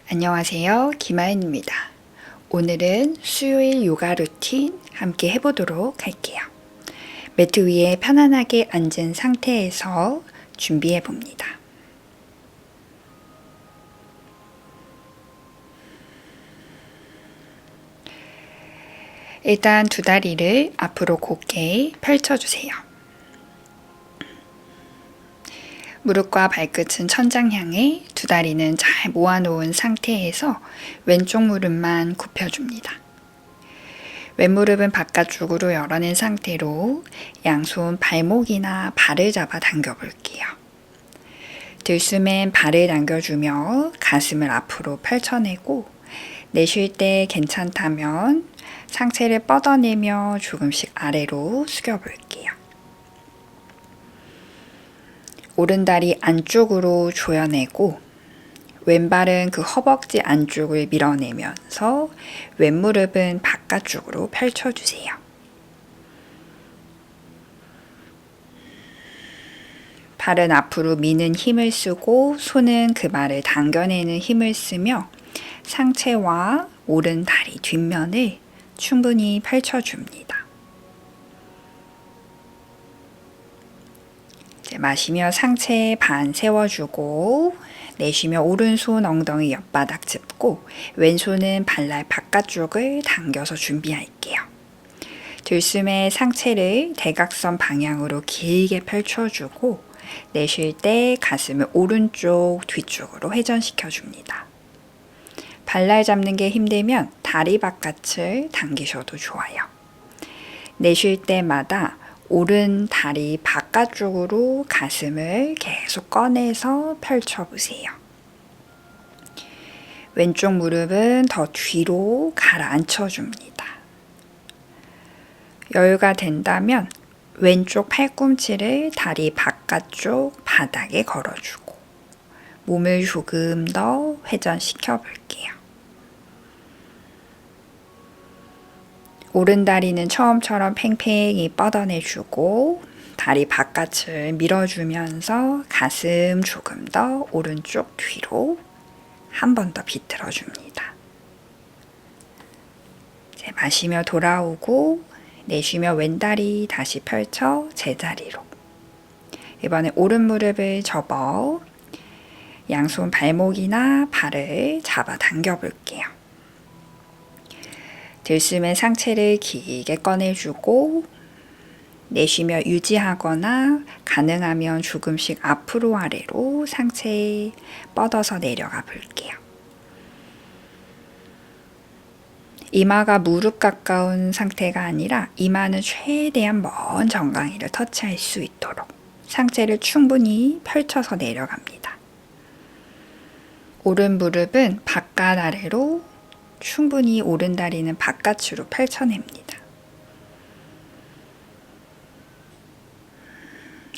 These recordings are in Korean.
안녕하세요. 김아연입니다. 오늘은 수요일 요가 루틴 함께 해보도록 할게요. 매트 위에 편안하게 앉은 상태에서 준비해 봅니다. 일단 두 다리를 앞으로 곧게 펼쳐주세요. 무릎과 발끝은 천장 향해 두 다리는 잘 모아놓은 상태에서 왼쪽 무릎만 굽혀줍니다. 왼무릎은 바깥쪽으로 열어낸 상태로 양손 발목이나 발을 잡아 당겨볼게요. 들숨엔 발을 당겨주며 가슴을 앞으로 펼쳐내고 내쉴 때 괜찮다면 상체를 뻗어내며 조금씩 아래로 숙여볼게요. 오른다리 안쪽으로 조여내고 왼발은 그 허벅지 안쪽을 밀어내면서 왼무릎은 바깥쪽으로 펼쳐주세요. 발은 앞으로 미는 힘을 쓰고 손은 그 발을 당겨내는 힘을 쓰며 상체와 오른 다리 뒷면을 충분히 펼쳐줍니다. 마시며 상체 반 세워주고 내쉬며 오른손 엉덩이 옆바닥 짚고 왼손은 발날 바깥쪽을 당겨서 준비할게요. 들숨에 상체를 대각선 방향으로 길게 펼쳐주고 내쉴 때 가슴을 오른쪽 뒤쪽으로 회전시켜줍니다. 발날 잡는 게 힘들면 다리 바깥을 당기셔도 좋아요. 내쉴 때마다 오른 다리 바깥쪽으로 가슴을 계속 꺼내서 펼쳐보세요. 왼쪽 무릎은 더 뒤로 가라앉혀줍니다. 여유가 된다면 왼쪽 팔꿈치를 다리 바깥쪽 바닥에 걸어주고 몸을 조금 더 회전시켜 볼게요. 오른 다리는 처음처럼 팽팽히 뻗어내주고 다리 바깥을 밀어주면서 가슴 조금 더 오른쪽 뒤로 한 번 더 비틀어줍니다. 이제 마시며 돌아오고 내쉬며 왼다리 다시 펼쳐 제자리로. 이번에 오른 무릎을 접어 양손 발목이나 발을 잡아 당겨 볼게요. 들숨에 상체를 길게 꺼내주고 내쉬며 유지하거나 가능하면 조금씩 앞으로 아래로 상체 뻗어서 내려가 볼게요. 이마가 무릎 가까운 상태가 아니라 이마는 최대한 먼 정강이를 터치할 수 있도록 상체를 충분히 펼쳐서 내려갑니다. 오른 무릎은 바깥 아래로 충분히 오른 다리는 바깥으로 펼쳐냅니다.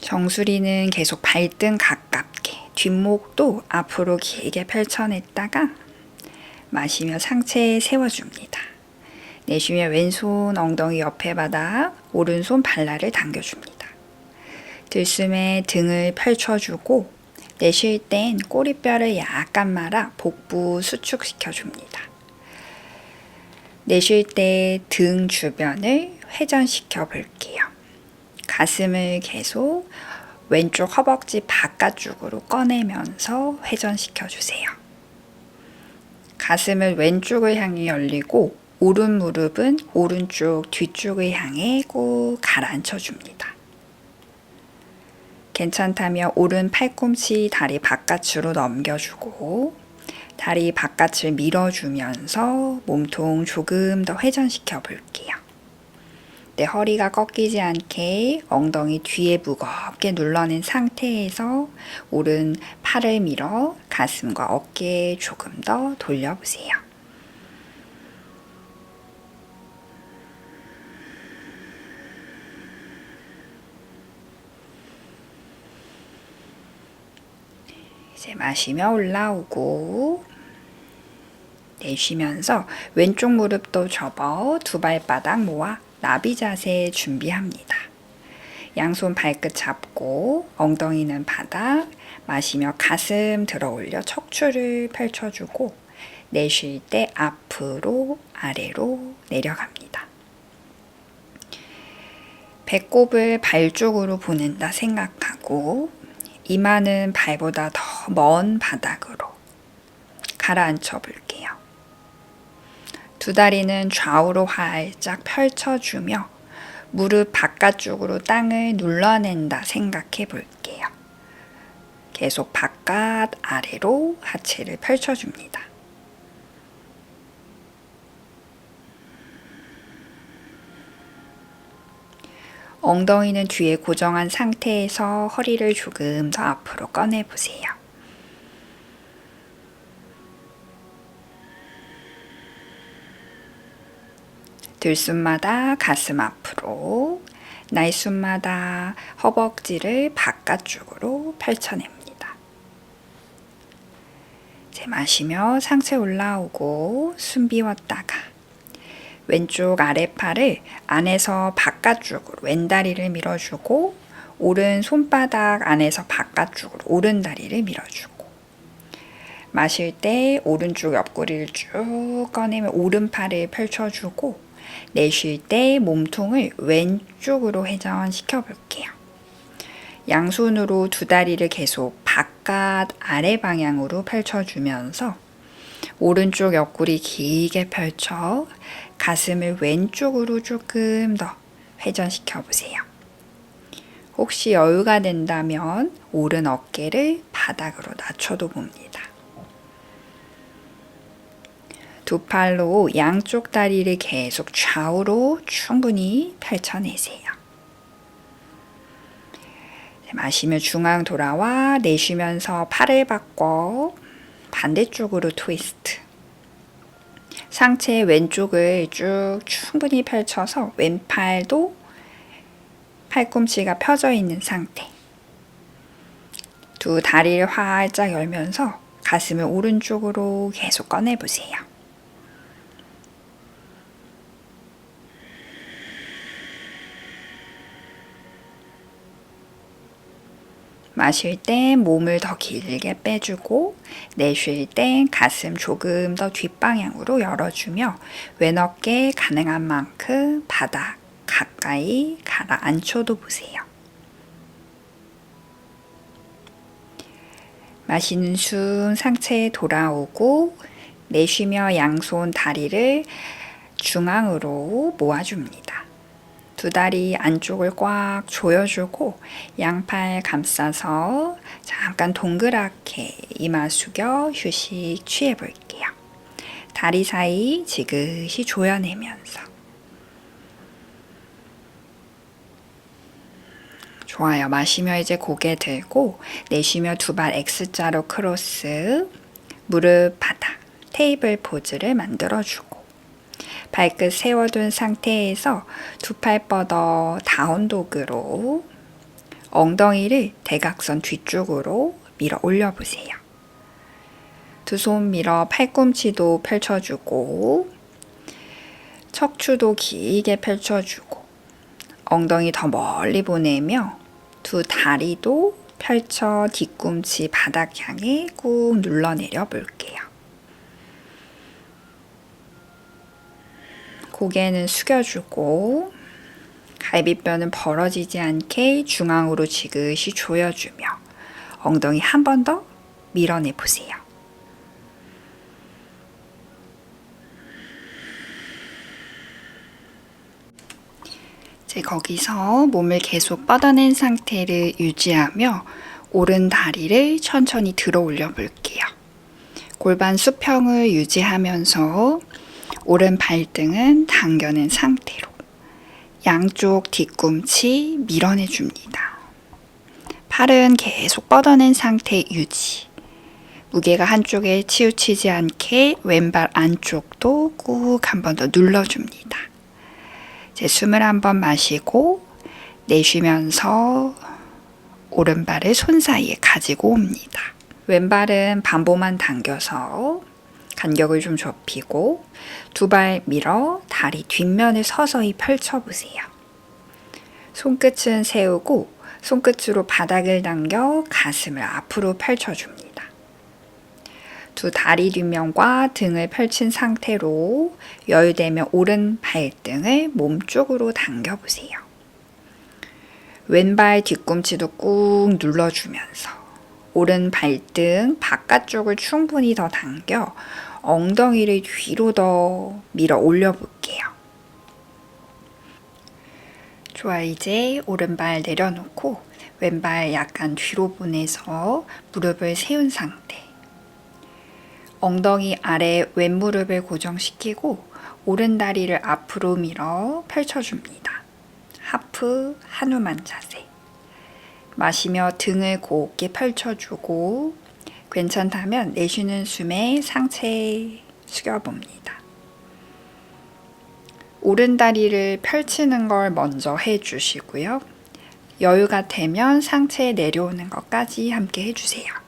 정수리는 계속 발등 가깝게, 뒷목도 앞으로 길게 펼쳐냈다가 마시며 상체 세워줍니다. 내쉬며 왼손 엉덩이 옆에 바닥, 오른손 발날을 당겨줍니다. 들숨에 등을 펼쳐주고 내쉴 땐 꼬리뼈를 약간 말아 복부 수축시켜줍니다. 내쉴 때 등 주변을 회전시켜 볼게요. 가슴을 계속 왼쪽 허벅지 바깥쪽으로 꺼내면서 회전시켜 주세요. 가슴을 왼쪽을 향해 열리고 오른 무릎은 오른쪽 뒤쪽을 향해 꾹 가라앉혀 줍니다. 괜찮다면 오른 팔꿈치 다리 바깥으로 넘겨주고 다리 바깥을 밀어주면서 몸통 조금 더 회전시켜 볼게요. 내 허리가 꺾이지 않게 엉덩이 뒤에 무겁게 눌러낸 상태에서 오른 팔을 밀어 가슴과 어깨 조금 더 돌려보세요. 이제 마시며 올라오고 내쉬면서 왼쪽 무릎도 접어 두 발바닥 모아 나비 자세 준비합니다. 양손 발끝 잡고 엉덩이는 바닥, 마시며 가슴 들어 올려 척추를 펼쳐주고 내쉴 때 앞으로 아래로 내려갑니다. 배꼽을 발 쪽으로 보낸다 생각하고 이마는 발보다 더 먼 바닥으로 가라앉혀 볼게요. 두 다리는 좌우로 활짝 펼쳐주며 무릎 바깥쪽으로 땅을 눌러낸다 생각해 볼게요. 계속 바깥 아래로 하체를 펼쳐줍니다. 엉덩이는 뒤에 고정한 상태에서 허리를 조금 더 앞으로 꺼내보세요. 들숨마다 가슴 앞으로, 날숨마다 허벅지를 바깥쪽으로 펼쳐냅니다. 마시며 상체 올라오고 숨 비웠다가 왼쪽 아랫팔을 안에서 바깥쪽으로 왼다리를 밀어주고 오른 손바닥 안에서 바깥쪽으로 오른다리를 밀어주고 마실 때 오른쪽 옆구리를 쭉 꺼내면 오른팔을 펼쳐주고 내쉴 때 몸통을 왼쪽으로 회전시켜 볼게요. 양손으로 두 다리를 계속 바깥 아래 방향으로 펼쳐주면서 오른쪽 옆구리 길게 펼쳐 가슴을 왼쪽으로 조금 더 회전시켜 보세요. 혹시 여유가 된다면 오른 어깨를 바닥으로 낮춰도 봅니다. 두 팔로 양쪽 다리를 계속 좌우로 충분히 펼쳐내세요. 마시며 중앙 돌아와 내쉬면서 팔을 바꿔 반대쪽으로 트위스트. 상체 왼쪽을 쭉 충분히 펼쳐서 왼팔도 팔꿈치가 펴져 있는 상태. 두 다리를 활짝 열면서 가슴을 오른쪽으로 계속 꺼내보세요. 마실 땐 몸을 더 길게 빼주고 내쉴 땐 가슴 조금 더 뒷방향으로 열어주며 왼 어깨 가능한 만큼 바닥 가까이 가라앉혀도 보세요. 마시는 숨 상체에 돌아오고 내쉬며 양손 다리를 중앙으로 모아줍니다. 두 다리 안쪽을 꽉 조여주고 양팔 감싸서 잠깐 동그랗게 이마 숙여 휴식 취해 볼게요. 다리 사이 지그시 조여내면서 좋아요. 마시며 이제 고개 들고 내쉬며 두 발 X자로 크로스 무릎 바닥 테이블 포즈를 만들어주고 발끝 세워둔 상태에서 두 팔 뻗어 다운독으로 엉덩이를 대각선 뒤쪽으로 밀어 올려보세요. 두 손 밀어 팔꿈치도 펼쳐주고 척추도 길게 펼쳐주고 엉덩이 더 멀리 보내며 두 다리도 펼쳐 뒤꿈치 바닥 향해 꾹 눌러내려 볼게요. 고개는 숙여주고 갈비뼈는 벌어지지 않게 중앙으로 지그시 조여주며 엉덩이 한 번 더 밀어내 보세요. 이제 거기서 몸을 계속 뻗어낸 상태를 유지하며 오른 다리를 천천히 들어 올려 볼게요. 골반 수평을 유지하면서 오른 발등은 당겨낸 상태로 양쪽 뒤꿈치 밀어내줍니다. 팔은 계속 뻗어낸 상태 유지. 무게가 한쪽에 치우치지 않게 왼발 안쪽도 꾹 한 번 더 눌러줍니다. 이제 숨을 한번 마시고 내쉬면서 오른발을 손 사이에 가지고 옵니다. 왼발은 반보만 당겨서 간격을 좀 좁히고 두 발 밀어 다리 뒷면을 서서히 펼쳐보세요. 손끝은 세우고 손끝으로 바닥을 당겨 가슴을 앞으로 펼쳐줍니다. 두 다리 뒷면과 등을 펼친 상태로 여유되면 오른 발등을 몸쪽으로 당겨보세요. 왼발 뒤꿈치도 꾹 눌러주면서 오른 발등 바깥쪽을 충분히 더 당겨 엉덩이를 뒤로 더 밀어 올려볼게요. 좋아, 이제 오른발 내려놓고 왼발 약간 뒤로 보내서 무릎을 세운 상태. 엉덩이 아래 왼무릎을 고정시키고 오른 다리를 앞으로 밀어 펼쳐줍니다. 하프 한우만 자세. 마시며 등을 곱게 펼쳐주고 괜찮다면 내쉬는 숨에 상체 숙여봅니다. 오른 다리를 펼치는 걸 먼저 해주시고요. 여유가 되면 상체 내려오는 것까지 함께 해주세요.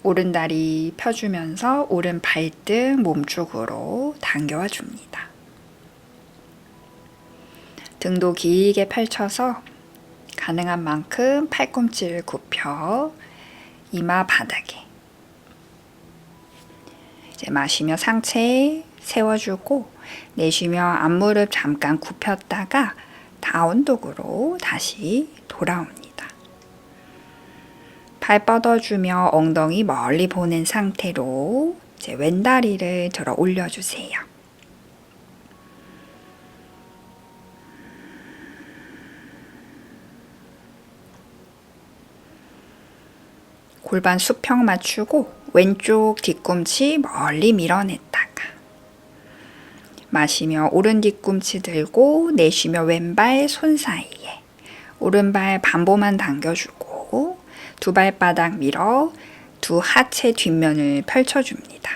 오른 다리 펴주면서 오른 발등 몸쪽으로 당겨와 줍니다. 등도 길게 펼쳐서 가능한 만큼 팔꿈치를 굽혀 이마 바닥에. 이제 마시며 상체 세워주고 내쉬며 앞무릎 잠깐 굽혔다가 다운독으로 다시 돌아옵니다. 발 뻗어주며 엉덩이 멀리 보낸 상태로 이제 왼다리를 들어 올려주세요. 골반 수평 맞추고 왼쪽 뒤꿈치 멀리 밀어냈다가 마시며 오른 뒤꿈치 들고 내쉬며 왼발 손 사이에 오른발 반보만 당겨주고 두 발바닥 밀어 두 하체 뒷면을 펼쳐줍니다.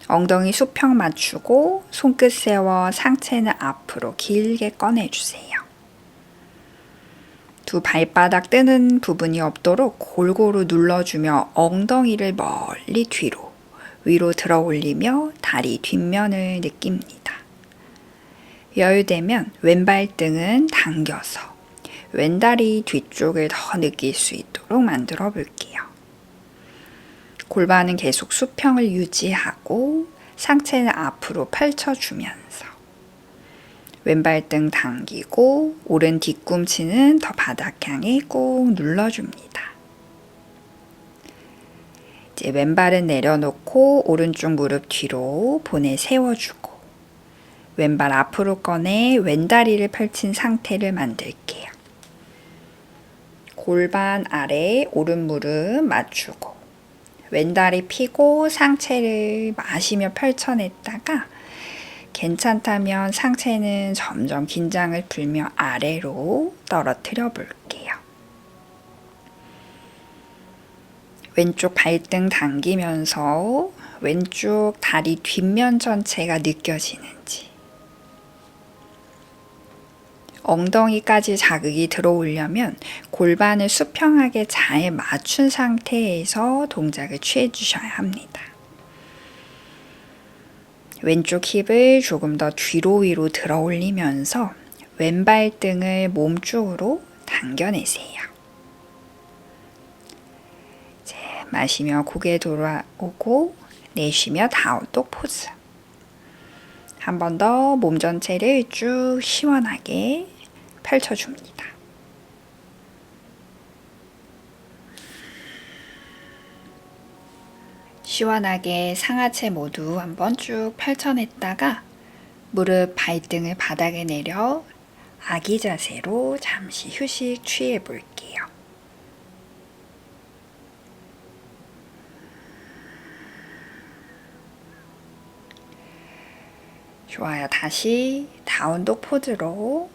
엉덩이 수평 맞추고 손끝 세워 상체는 앞으로 길게 꺼내주세요. 두 발바닥 뜨는 부분이 없도록 골고루 눌러주며 엉덩이를 멀리 뒤로 위로 들어 올리며 다리 뒷면을 느낍니다. 여유되면 왼발등은 당겨서 왼다리 뒤쪽을 더 느낄 수 있도록 만들어 볼게요. 골반은 계속 수평을 유지하고 상체는 앞으로 펼쳐주면서 왼발등 당기고 오른 뒤꿈치는 더 바닥 향해 꾹 눌러줍니다. 이제 왼발은 내려놓고 오른쪽 무릎 뒤로 보내 세워주고 왼발 앞으로 꺼내 왼다리를 펼친 상태를 만들게요. 골반 아래 오른 무릎 맞추고 왼다리 펴고 상체를 마시며 펼쳐냈다가 괜찮다면 상체는 점점 긴장을 풀며 아래로 떨어뜨려 볼게요. 왼쪽 발등 당기면서 왼쪽 다리 뒷면 전체가 느껴지는지 엉덩이까지 자극이 들어오려면 골반을 수평하게 잘 맞춘 상태에서 동작을 취해 주셔야 합니다. 왼쪽 힙을 조금 더 뒤로 위로 들어 올리면서 왼발등을 몸쪽으로 당겨내세요. 이제 마시며 고개 돌아오고 내쉬며 다운독 포즈. 한 번 더 몸 전체를 쭉 시원하게 펼쳐줍니다. 시원하게 상하체 모두 한번 쭉 펼쳐냈다가 무릎 발등을 바닥에 내려 아기 자세로 잠시 휴식 취해 볼게요. 좋아요. 다시 다운독 포즈로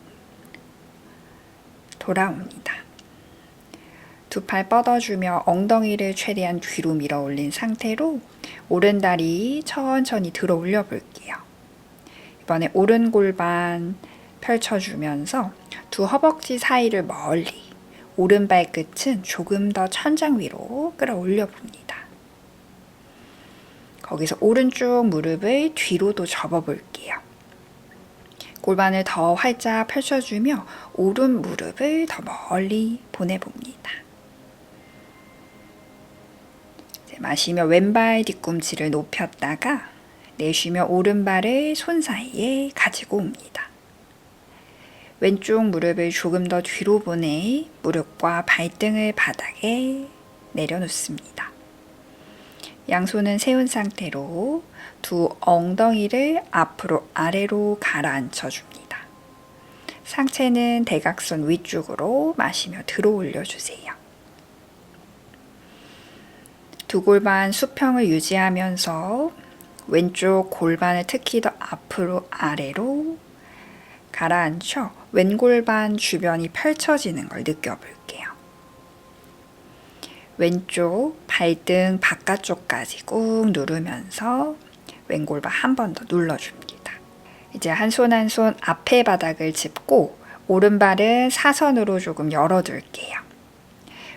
돌아옵니다. 두 팔 뻗어주며 엉덩이를 최대한 뒤로 밀어 올린 상태로 오른 다리 천천히 들어 올려 볼게요. 이번에 오른 골반 펼쳐주면서 두 허벅지 사이를 멀리 오른 발끝은 조금 더 천장 위로 끌어올려 봅니다. 거기서 오른쪽 무릎을 뒤로도 접어 볼게요. 골반을 더 활짝 펼쳐주며 오른 무릎을 더 멀리 보내봅니다. 마시며 왼발 뒤꿈치를 높였다가 내쉬며 오른발을 손 사이에 가지고 옵니다. 왼쪽 무릎을 조금 더 뒤로 보내 무릎과 발등을 바닥에 내려놓습니다. 양손은 세운 상태로 두 엉덩이를 앞으로 아래로 가라앉혀 줍니다. 상체는 대각선 위쪽으로 마시며 들어 올려주세요. 두 골반 수평을 유지하면서 왼쪽 골반을 특히 더 앞으로 아래로 가라앉혀 왼골반 주변이 펼쳐지는 걸 느껴볼게요. 왼쪽 발등 바깥쪽까지 꾹 누르면서 왼골반 한 번 더 눌러줍니다. 이제 한 손 한 손 앞에 바닥을 짚고 오른발은 사선으로 조금 열어둘게요.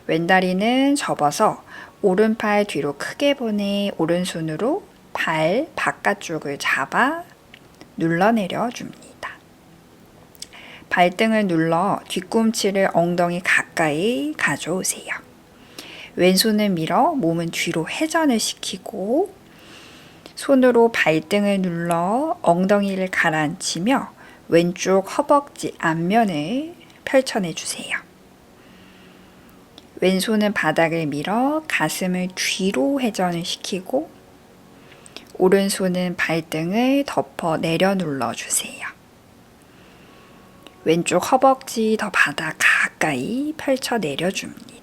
왼다리는 접어서 오른팔 뒤로 크게 보내 오른손으로 발 바깥쪽을 잡아 눌러내려 줍니다. 발등을 눌러 뒤꿈치를 엉덩이 가까이 가져오세요. 왼손을 밀어 몸은 뒤로 회전을 시키고 손으로 발등을 눌러 엉덩이를 가라앉히며 왼쪽 허벅지 앞면을 펼쳐내 주세요. 왼손은 바닥을 밀어 가슴을 뒤로 회전을 시키고 오른손은 발등을 덮어 내려 눌러 주세요. 왼쪽 허벅지 더 바닥 가까이 펼쳐 내려줍니다.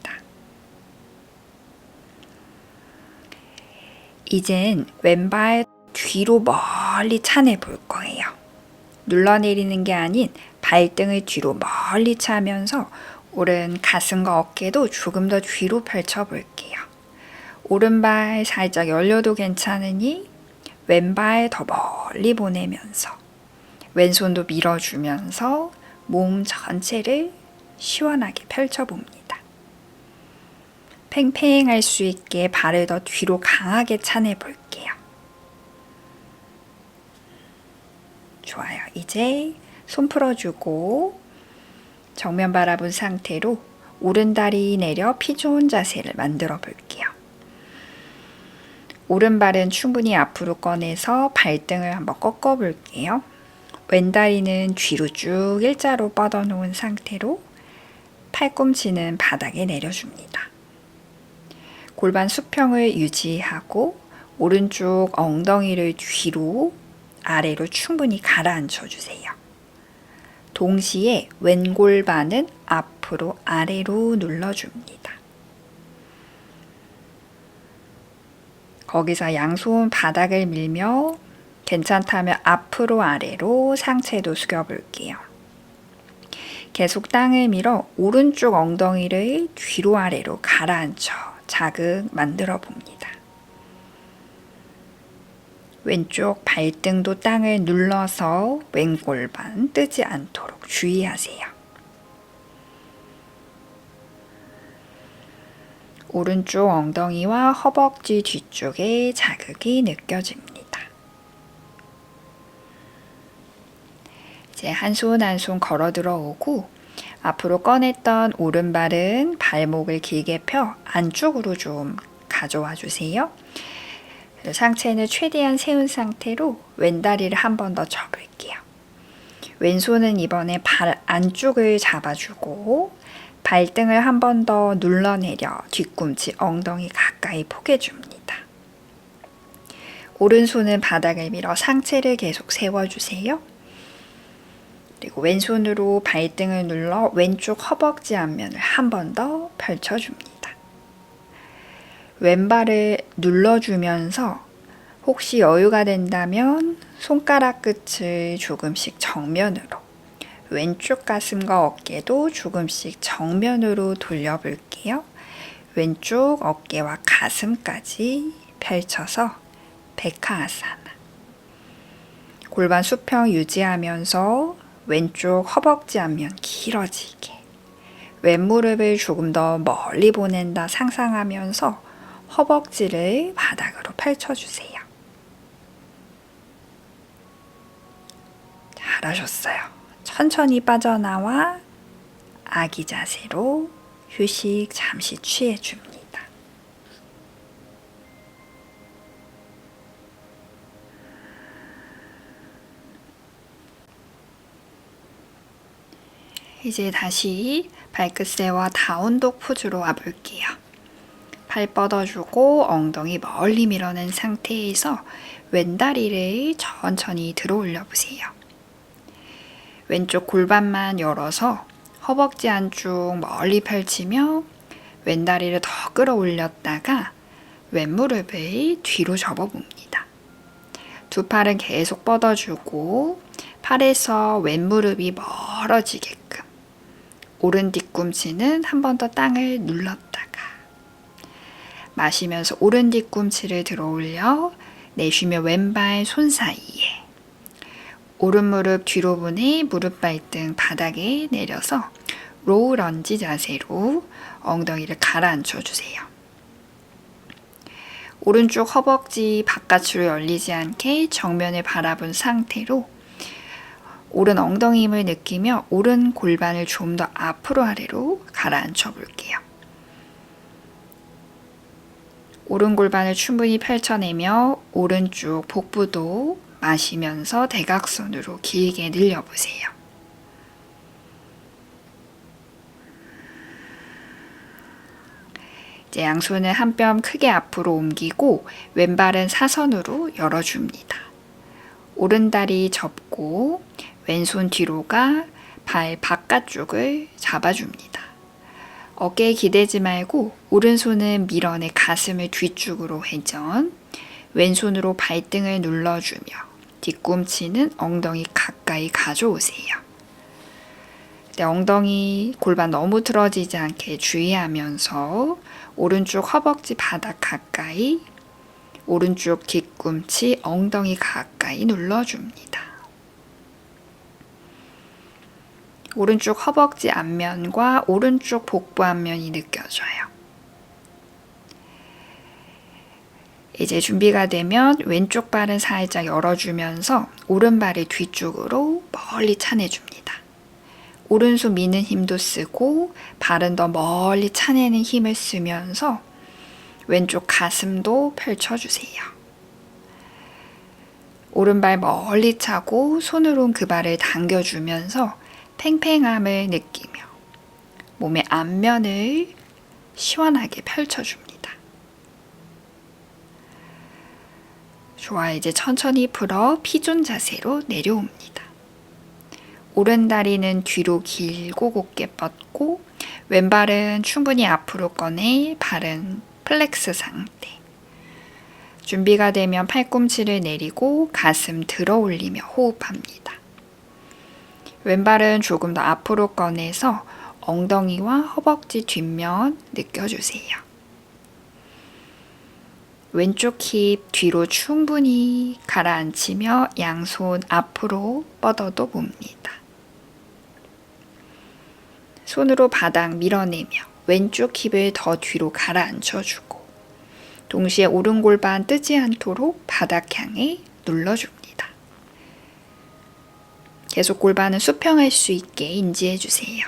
이젠 왼발 뒤로 멀리 차내 볼 거예요. 눌러내리는 게 아닌 발등을 뒤로 멀리 차면서 오른 가슴과 어깨도 조금 더 뒤로 펼쳐 볼게요. 오른발 살짝 열려도 괜찮으니 왼발 더 멀리 보내면서 왼손도 밀어주면서 몸 전체를 시원하게 펼쳐봅니다. 팽팽할 수 있게 발을 더 뒤로 강하게 차내 볼게요. 좋아요. 이제 손 풀어주고 정면 바라본 상태로 오른다리 내려 피좋은 자세를 만들어 볼게요. 오른발은 충분히 앞으로 꺼내서 발등을 한번 꺾어 볼게요. 왼다리는 뒤로 쭉 일자로 뻗어놓은 상태로 팔꿈치는 바닥에 내려줍니다. 골반 수평을 유지하고 오른쪽 엉덩이를 뒤로 아래로 충분히 가라앉혀 주세요. 동시에 왼골반은 앞으로 아래로 눌러줍니다. 거기서 양손 바닥을 밀며 괜찮다면 앞으로 아래로 상체도 숙여볼게요. 계속 땅을 밀어 오른쪽 엉덩이를 뒤로 아래로 가라앉혀 자극 만들어 봅니다. 왼쪽 발등도 땅을 눌러서 왼골반 뜨지 않도록 주의하세요. 오른쪽 엉덩이와 허벅지 뒤쪽에 자극이 느껴집니다. 이제 한 손 한 손 걸어 들어오고 앞으로 꺼냈던 오른발은 발목을 길게 펴 안쪽으로 좀 가져와 주세요. 상체는 최대한 세운 상태로 왼다리를 한 번 더 접을게요. 왼손은 이번에 발 안쪽을 잡아주고 발등을 한 번 더 눌러내려 뒤꿈치 엉덩이 가까이 포개줍니다. 오른손은 바닥을 밀어 상체를 계속 세워주세요. 그리고 왼손으로 발등을 눌러 왼쪽 허벅지 앞면을 한 번 더 펼쳐줍니다. 왼발을 눌러주면서 혹시 여유가 된다면 손가락 끝을 조금씩 정면으로 왼쪽 가슴과 어깨도 조금씩 정면으로 돌려볼게요. 왼쪽 어깨와 가슴까지 펼쳐서 백하아사나. 골반 수평 유지하면서 왼쪽 허벅지 앞면 길어지게 왼무릎을 조금 더 멀리 보낸다 상상하면서 허벅지를 바닥으로 펼쳐주세요. 잘하셨어요. 천천히 빠져나와 아기 자세로 휴식 잠시 취해줍니다. 이제 다시 발끝새와 다운독 포즈로 와볼게요. 팔 뻗어주고 엉덩이 멀리 밀어낸 상태에서 왼다리를 천천히 들어 올려보세요. 왼쪽 골반만 열어서 허벅지 안쪽 멀리 펼치며 왼다리를 더 끌어올렸다가 왼무릎을 뒤로 접어봅니다. 두 팔은 계속 뻗어주고 팔에서 왼무릎이 멀어지게끔 오른 뒤꿈치는 한 번 더 땅을 눌렀다가 마시면서 오른 뒤꿈치를 들어 올려 내쉬며 왼발 손 사이에 오른 무릎 뒤로 보내 무릎 발등 바닥에 내려서 로우 런지 자세로 엉덩이를 가라앉혀 주세요. 오른쪽 허벅지 바깥으로 열리지 않게 정면을 바라본 상태로 오른 엉덩이 힘을 느끼며 오른 골반을 좀 더 앞으로 아래로 가라앉혀 볼게요. 오른 골반을 충분히 펼쳐내며 오른쪽 복부도 마시면서 대각선으로 길게 늘려보세요. 이제 양손을 한 뼘 크게 앞으로 옮기고 왼발은 사선으로 열어줍니다. 오른다리 접고 왼손 뒤로가 발 바깥쪽을 잡아줍니다. 어깨에 기대지 말고 오른손은 밀어내 가슴을 뒤쪽으로 회전, 왼손으로 발등을 눌러주며 뒤꿈치는 엉덩이 가까이 가져오세요. 엉덩이 골반 너무 틀어지지 않게 주의하면서 오른쪽 허벅지 바닥 가까이, 오른쪽 뒤꿈치 엉덩이 가까이 눌러줍니다. 오른쪽 허벅지 앞면과 오른쪽 복부 앞면이 느껴져요. 이제 준비가 되면 왼쪽 발은 살짝 열어주면서 오른발을 뒤쪽으로 멀리 차내줍니다. 오른손 미는 힘도 쓰고 발은 더 멀리 차내는 힘을 쓰면서 왼쪽 가슴도 펼쳐주세요. 오른발 멀리 차고 손으로 그 발을 당겨주면서 팽팽함을 느끼며 몸의 앞면을 시원하게 펼쳐줍니다. 좋아, 이제 천천히 풀어 피존 자세로 내려옵니다. 오른 다리는 뒤로 길고 곧게 뻗고 왼발은 충분히 앞으로 꺼내 발은 플렉스 상태. 준비가 되면 팔꿈치를 내리고 가슴 들어 올리며 호흡합니다. 왼발은 조금 더 앞으로 꺼내서 엉덩이와 허벅지 뒷면 느껴주세요. 왼쪽 힙 뒤로 충분히 가라앉히며 양손 앞으로 뻗어도 봅니다. 손으로 바닥 밀어내며 왼쪽 힙을 더 뒤로 가라앉혀주고 동시에 오른 골반 뜨지 않도록 바닥 향해 눌러줍니다. 계속 골반은 수평할 수 있게 인지해주세요.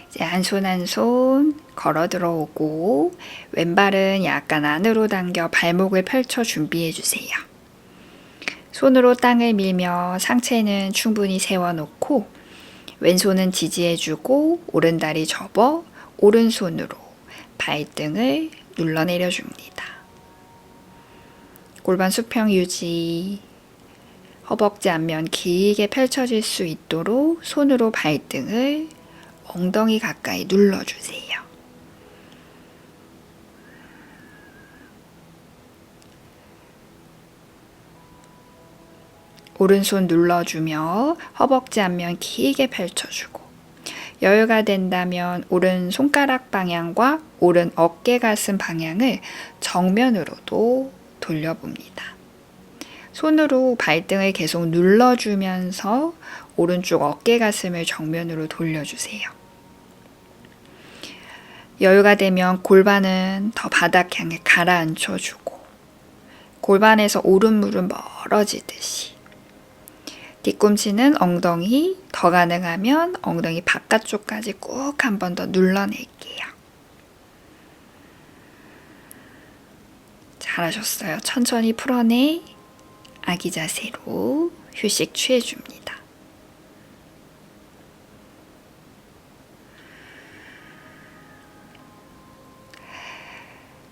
이제 한 손 한 손 걸어 들어오고 왼발은 약간 안으로 당겨 발목을 펼쳐 준비해 주세요. 손으로 땅을 밀며 상체는 충분히 세워놓고 왼손은 지지해주고 오른다리 접어 오른손으로 발등을 눌러내려줍니다. 골반 수평 유지, 허벅지 앞면 길게 펼쳐질 수 있도록 손으로 발등을 엉덩이 가까이 눌러주세요. 오른손 눌러주며 허벅지 앞면 길게 펼쳐주고 여유가 된다면 오른 손가락 방향과 오른 어깨 가슴 방향을 정면으로도 돌려봅니다. 손으로 발등을 계속 눌러주면서 오른쪽 어깨 가슴을 정면으로 돌려주세요. 여유가 되면 골반은 더 바닥 향해 가라앉혀주고 골반에서 오른 무릎 멀어지듯이 뒤꿈치는 엉덩이, 더 가능하면 엉덩이 바깥쪽까지 꾹 한 번 더 눌러낼게요. 잘하셨어요. 천천히 풀어내 아기 자세로 휴식 취해줍니다.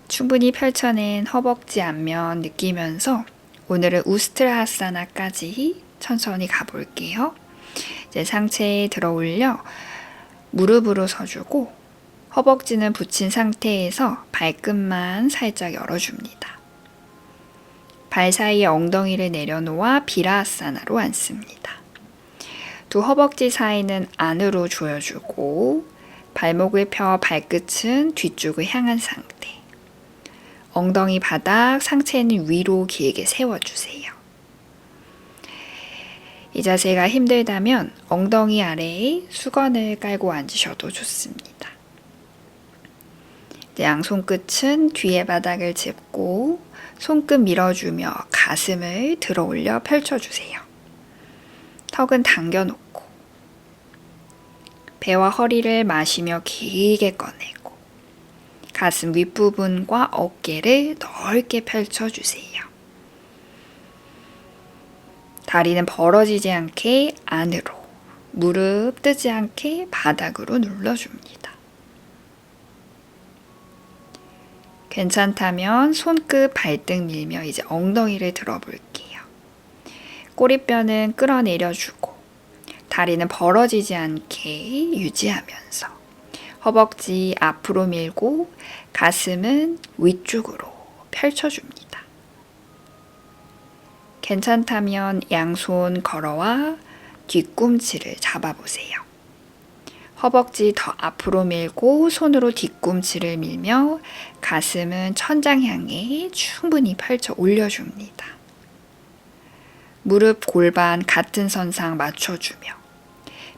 충분히 펼쳐낸 허벅지 앞면 느끼면서 오늘은 우스트라하사나까지 천천히 가볼게요. 이제 상체에 들어 올려 무릎으로 서주고 허벅지는 붙인 상태에서 발끝만 살짝 열어줍니다. 발 사이에 엉덩이를 내려놓아 비라하사나로 앉습니다. 두 허벅지 사이는 안으로 조여주고 발목을 펴 발끝은 뒤쪽을 향한 상태. 엉덩이 바닥, 상체는 위로 길게 세워주세요. 이 자세가 힘들다면 엉덩이 아래에 수건을 깔고 앉으셔도 좋습니다. 양손 끝은 뒤에 바닥을 짚고 손끝 밀어주며 가슴을 들어 올려 펼쳐주세요. 턱은 당겨놓고 배와 허리를 마시며 길게 꺼내고 가슴 윗부분과 어깨를 넓게 펼쳐주세요. 다리는 벌어지지 않게 안으로, 무릎 뜨지 않게 바닥으로 눌러줍니다. 괜찮다면 손끝 발등 밀며 이제 엉덩이를 들어볼게요. 꼬리뼈는 끌어내려주고 다리는 벌어지지 않게 유지하면서 허벅지 앞으로 밀고 가슴은 위쪽으로 펼쳐줍니다. 괜찮다면 양손 걸어와 뒤꿈치를 잡아보세요. 허벅지 더 앞으로 밀고 손으로 뒤꿈치를 밀며 가슴은 천장 향해 충분히 펼쳐 올려줍니다. 무릎 골반 같은 선상 맞춰주며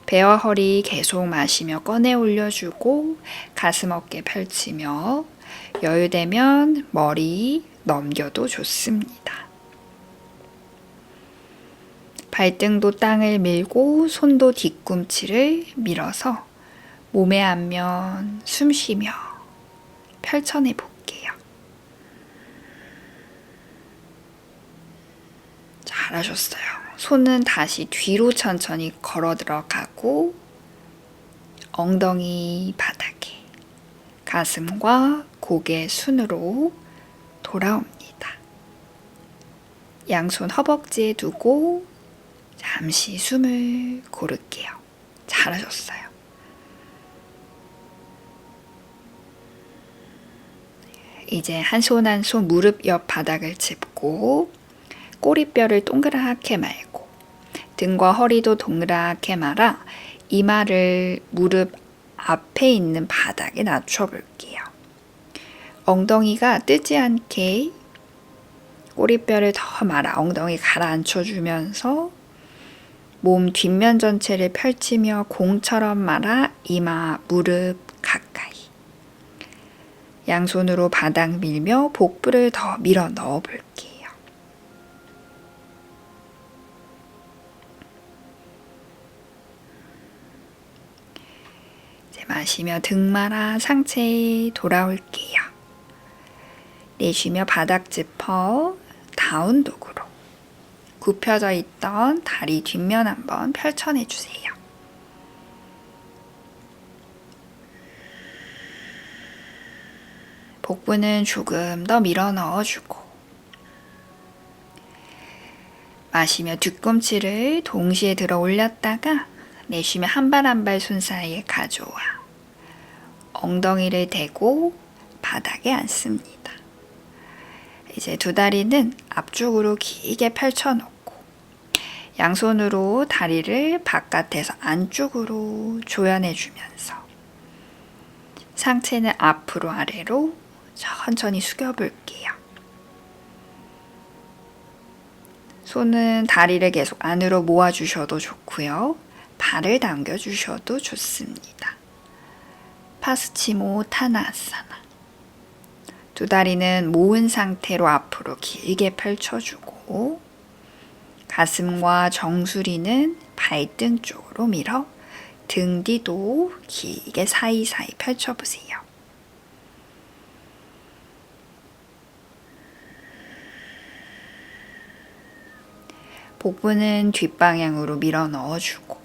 배와 허리 계속 마시며 꺼내 올려주고 가슴 어깨 펼치며 여유되면 머리 넘겨도 좋습니다. 발등도 땅을 밀고 손도 뒤꿈치를 밀어서 몸의 앞면 숨 쉬며 펼쳐내 볼게요. 잘하셨어요. 손은 다시 뒤로 천천히 걸어 들어가고 엉덩이 바닥에 가슴과 고개 순으로 돌아옵니다. 양손 허벅지에 두고 잠시 숨을 고를게요. 잘하셨어요. 이제 한 손 한 손 무릎 옆 바닥을 짚고 꼬리뼈를 동그랗게 말고 등과 허리도 동그랗게 말아 이마를 무릎 앞에 있는 바닥에 낮춰볼게요. 엉덩이가 뜨지 않게 꼬리뼈를 더 말아 엉덩이 가라앉혀주면서 몸 뒷면 전체를 펼치며 공처럼 말아 이마 무릎 가까이 양손으로 바닥 밀며 복부를 더 밀어 넣어 볼게요. 이제 마시며 등 말아 상체에 돌아올게요. 내쉬며 바닥 짚어 다운독으로 굽혀져 있던 다리 뒷면 한번 펼쳐내주세요. 복부는 조금 더 밀어 넣어주고 마시며 뒤꿈치를 동시에 들어 올렸다가 내쉬며 한 발 한 발 손 사이에 가져와 엉덩이를 대고 바닥에 앉습니다. 이제 두 다리는 앞쪽으로 길게 펼쳐놓고 양손으로 다리를 바깥에서 안쪽으로 조여내주면서 상체는 앞으로 아래로 천천히 숙여볼게요. 손은 다리를 계속 안으로 모아주셔도 좋고요. 발을 당겨주셔도 좋습니다. 파스치모 타나아사나. 두 다리는 모은 상태로 앞으로 길게 펼쳐주고 가슴과 정수리는 발등 쪽으로 밀어 등 뒤도 길게 사이사이 펼쳐보세요. 복부는 뒷방향으로 밀어 넣어주고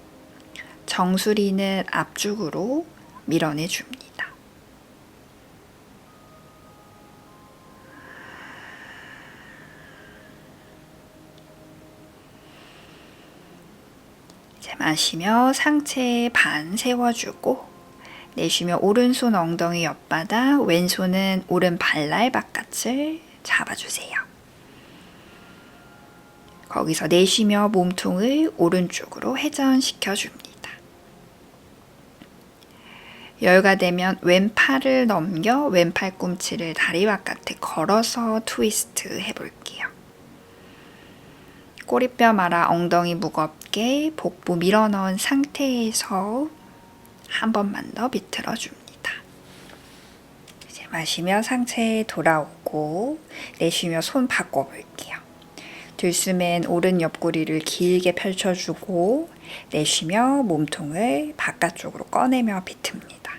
정수리는 앞쪽으로 밀어내줍니다. 이제 마시며 상체 반 세워주고 내쉬며 오른손 엉덩이 옆바닥, 왼손은 오른 발날 바깥을 잡아주세요. 거기서 내쉬며 몸통을 오른쪽으로 회전시켜줍니다. 여유가 되면 왼팔을 넘겨 왼팔 꿈치를 다리 바깥에 걸어서 트위스트 해볼게요. 꼬리뼈 말아 엉덩이 무겁게 복부 밀어넣은 상태에서 한 번만 더 비틀어줍니다. 이제 마시며 상체에 돌아오고 내쉬며 손 바꿔볼게요. 들숨엔 오른 옆구리를 길게 펼쳐주고 내쉬며 몸통을 바깥쪽으로 꺼내며 비틉니다.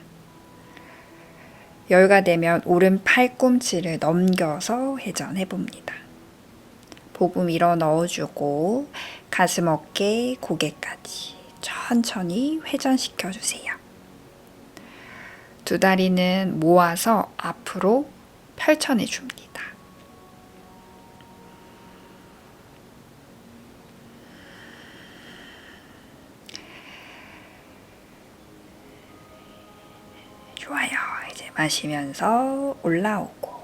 여유가 되면 오른 팔꿈치를 넘겨서 회전해봅니다. 복부 밀어 넣어주고 가슴, 어깨, 고개까지 천천히 회전시켜주세요. 두 다리는 모아서 앞으로 펼쳐내줍니다. 좋아요. 이제 마시면서 올라오고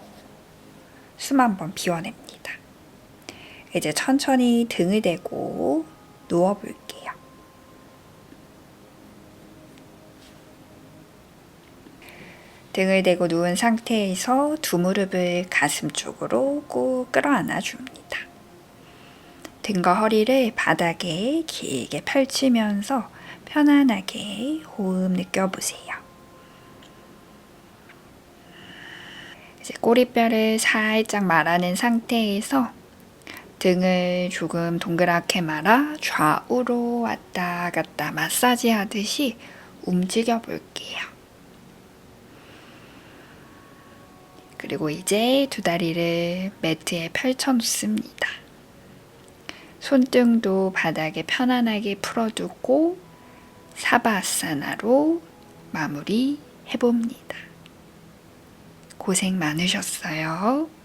숨 한번 비워냅니다. 이제 천천히 등을 대고 누워볼게요. 등을 대고 누운 상태에서 두 무릎을 가슴 쪽으로 꾹 끌어안아 줍니다. 등과 허리를 바닥에 길게 펼치면서 편안하게 호흡 느껴보세요. 이제 꼬리뼈를 살짝 말아낸 상태에서 등을 조금 동그랗게 말아 좌우로 왔다 갔다 마사지 하듯이 움직여 볼게요. 그리고 이제 두 다리를 매트에 펼쳐 놓습니다. 손등도 바닥에 편안하게 풀어두고 사바아사나로 마무리 해봅니다. 고생 많으셨어요.